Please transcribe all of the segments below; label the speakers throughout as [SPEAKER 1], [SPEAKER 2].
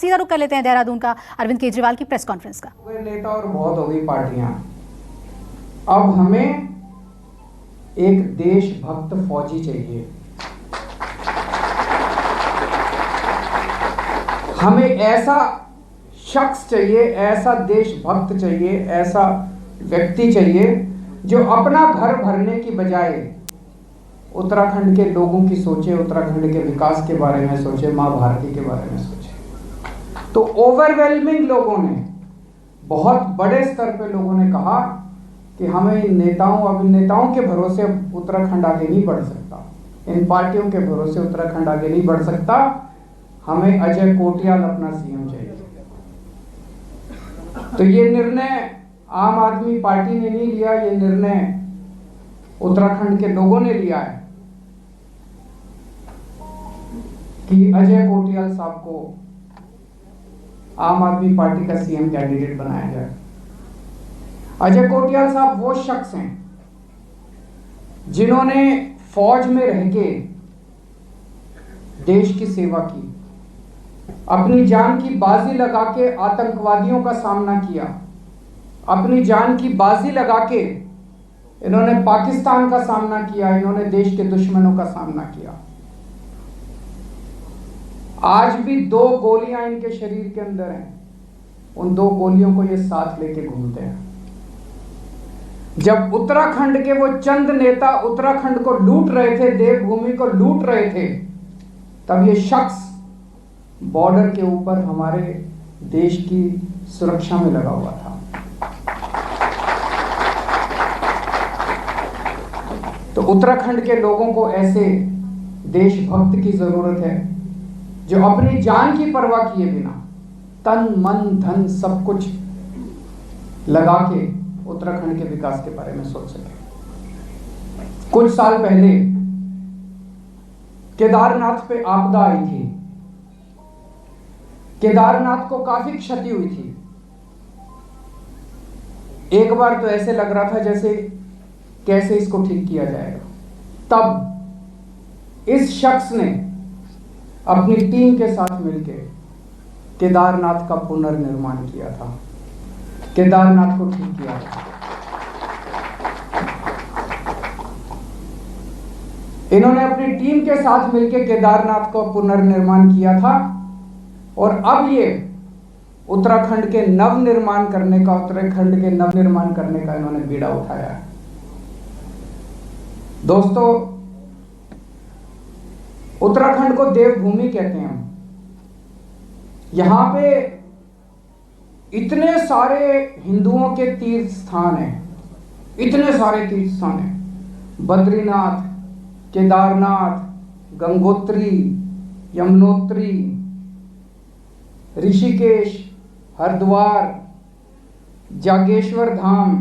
[SPEAKER 1] सीधा रुख कर लेते हैं देहरादून का अरविंद केजरीवाल की प्रेस कॉन्फ्रेंस का।
[SPEAKER 2] नेता और बहुत हो गई पार्टियां, अब हमें एक देशभक्त फौजी चाहिए। हमें ऐसा शख्स चाहिए, ऐसा देशभक्त चाहिए, ऐसा व्यक्ति चाहिए जो अपना घर भरने की बजाय उत्तराखंड के लोगों की सोचे, उत्तराखंड के विकास के बारे में सोचे, मां भारती के बारे में सोचे। तो ओवरवेलमिंग लोगों ने, बहुत बड़े स्तर पे लोगों ने कहा कि हमें इन नेताओं के भरोसे उत्तराखंड आगे नहीं बढ़ सकता, इन पार्टियों के भरोसे उत्तराखंड आगे नहीं बढ़ सकता, हमें अजय कोटियाल अपना सीएम चाहिए। तो ये निर्णय आम आदमी पार्टी ने नहीं लिया, ये निर्णय उत्तराखंड के लोगों ने लिया है कि अजय कोटियाल साहब को आम आदमी पार्टी का सीएम कैंडिडेट बनाया जाए। अजय कोटियाल साहब वो शख्स हैं जिन्होंने फौज में रह के देश की सेवा की, अपनी जान की बाजी लगा के आतंकवादियों का सामना किया, अपनी जान की बाजी लगा के इन्होंने पाकिस्तान का सामना किया, इन्होंने देश के दुश्मनों का सामना किया। आज भी 2 गोलियां इनके शरीर के अंदर हैं, उन 2 गोलियों को ये साथ लेके घूमते हैं। जब उत्तराखंड के वो चंद नेता उत्तराखंड को लूट रहे थे, देवभूमि को लूट रहे थे, तब ये शख्स बॉर्डर के ऊपर हमारे देश की सुरक्षा में लगा हुआ था। तो उत्तराखंड के लोगों को ऐसे देशभक्त की जरूरत है जो अपनी जान की परवाह किए बिना तन मन धन सब कुछ लगा के उत्तराखंड के विकास के बारे में सोच सके। कुछ साल पहले केदारनाथ पे आपदा आई थी, केदारनाथ को काफी क्षति हुई थी। एक बार तो ऐसे लग रहा था जैसे कैसे इसको ठीक किया जाएगा। तब इस शख्स ने अपनी टीम के साथ मिलकर केदारनाथ का पुनर्निर्माण किया था, केदारनाथ को ठीक किया था। इन्होंने अपनी टीम के साथ मिलकर केदारनाथ को पुनर्निर्माण किया था और अब ये उत्तराखंड के नवनिर्माण करने का इन्होंने बीड़ा उठाया है। दोस्तों, उत्तराखंड को देवभूमि कहते हैं हम। यहां पे इतने सारे हिंदुओं के तीर्थ स्थान हैं, इतने सारे तीर्थ स्थान हैं। बद्रीनाथ, केदारनाथ, गंगोत्री, यमुनोत्री, ऋषिकेश, हरिद्वार, जागेश्वर धाम,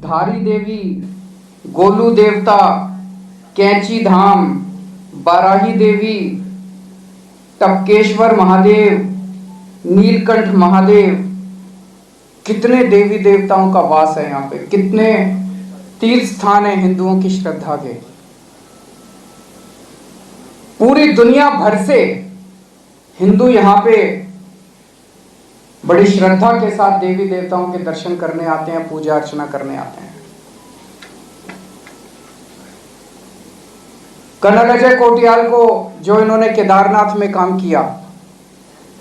[SPEAKER 2] धारी देवी, गोलू देवता, कैंची धाम, बाराही देवी, टपकेश्वर महादेव, नीलकंठ महादेव, कितने देवी देवताओं का वास है यहाँ पे, कितने तीर्थ स्थान है हिंदुओं की श्रद्धा के। पूरी दुनिया भर से हिंदू यहाँ पे बड़ी श्रद्धा के साथ देवी देवताओं के दर्शन करने आते हैं, पूजा अर्चना करने आते हैं। कर्नल अजय कोटियाल को जो इन्होंने केदारनाथ में काम किया,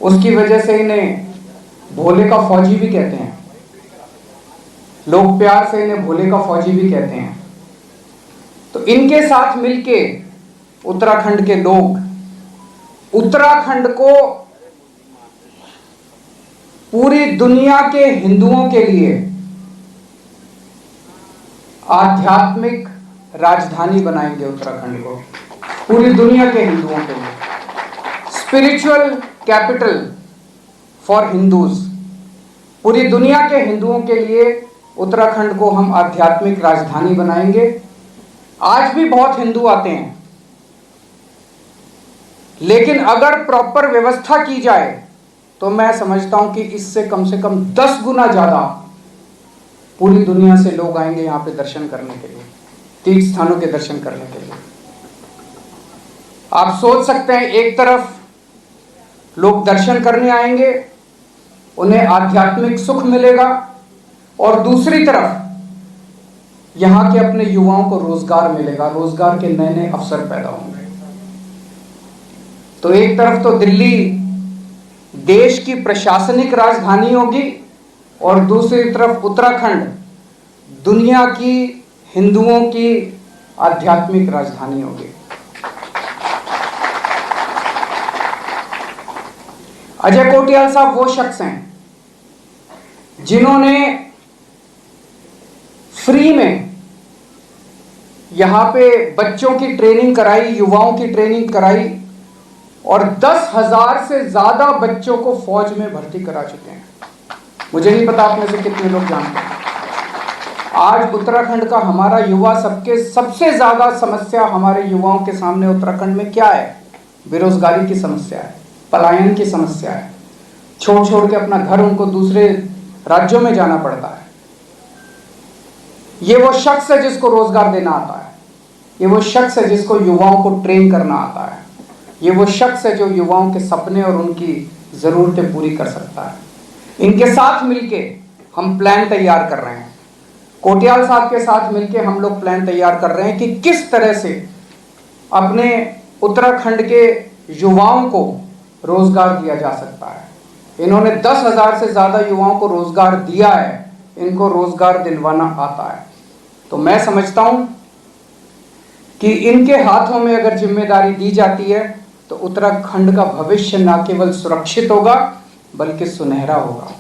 [SPEAKER 2] उसकी वजह से इन्हें भोले का फौजी भी कहते हैं। लोग प्यार से इन्हें भोले का फौजी भी कहते हैं। तो इनके साथ मिलके उत्तराखंड के लोग उत्तराखंड को पूरी दुनिया के हिंदुओं के लिए आध्यात्मिक राजधानी बनाएंगे। उत्तराखंड को पूरी दुनिया के हिंदुओं के लिए स्पिरिचुअल कैपिटल फॉर हिंदूज। पूरी दुनिया के हिंदुओं के लिए उत्तराखंड को हम आध्यात्मिक राजधानी बनाएंगे। आज भी बहुत हिंदू आते हैं, लेकिन अगर प्रॉपर व्यवस्था की जाए तो मैं समझता हूं कि इससे कम से कम 10 गुना ज्यादा पूरी दुनिया से लोग आएंगे यहां पे दर्शन करने के लिए, तीर्थ स्थानों के दर्शन करने के लिए। आप सोच सकते हैं, एक तरफ लोग दर्शन करने आएंगे, उन्हें आध्यात्मिक सुख मिलेगा और दूसरी तरफ यहाँ के अपने युवाओं को रोजगार मिलेगा, रोजगार के नए नए अवसर पैदा होंगे। तो एक तरफ तो दिल्ली देश की प्रशासनिक राजधानी होगी और दूसरी तरफ उत्तराखंड दुनिया की हिंदुओं की आध्यात्मिक राजधानी होगी। अजय कोटियाल साहब वो शख्स हैं जिन्होंने फ्री में यहां पे बच्चों की ट्रेनिंग कराई, युवाओं की ट्रेनिंग कराई और 10,000 से ज्यादा बच्चों को फौज में भर्ती करा चुके हैं। मुझे नहीं पता आप में से कितने लोग जानते हैं। आज उत्तराखंड का हमारा युवा सबसे ज्यादा समस्या हमारे युवाओं के सामने उत्तराखंड में क्या है? बेरोजगारी की समस्या है, पलायन की समस्या है, छोड़ छोड़ के अपना घर उनको दूसरे राज्यों में जाना पड़ता है। ये वो शख्स है जिसको रोजगार देना आता है, ये वो शख्स है जिसको युवाओं को ट्रेन करना आता है, ये वो शख्स है जो युवाओं के सपने और उनकी जरूरतें पूरी कर सकता है। इनके साथ मिलके हम प्लान तैयार कर रहे हैं, कोटियाल साहब के साथ मिलके हम लोग प्लान तैयार कर रहे हैं कि किस तरह से अपने उत्तराखंड के युवाओं को रोजगार दिया जा सकता है। इन्होंने 10,000 से ज्यादा युवाओं को रोजगार दिया है, इनको रोजगार दिलवाना आता है। तो मैं समझता हूं कि इनके हाथों में अगर जिम्मेदारी दी जाती है तो उत्तराखंड का भविष्य न केवल सुरक्षित होगा बल्कि सुनहरा होगा।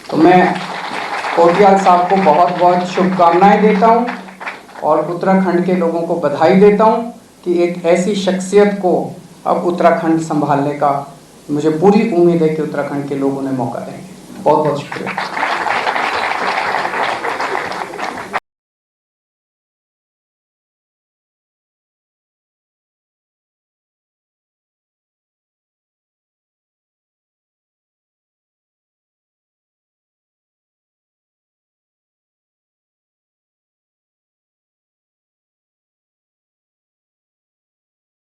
[SPEAKER 2] तो मैं कोटियाल साहब को बहुत बहुत शुभकामनाएं देता हूं और उत्तराखंड के लोगों को बधाई देता हूं कि एक ऐसी शख्सियत को अब उत्तराखंड संभालने का मुझे पूरी उम्मीद है कि उत्तराखंड के लोग उन्हें मौका देंगे। बहुत बहुत शुक्रिया।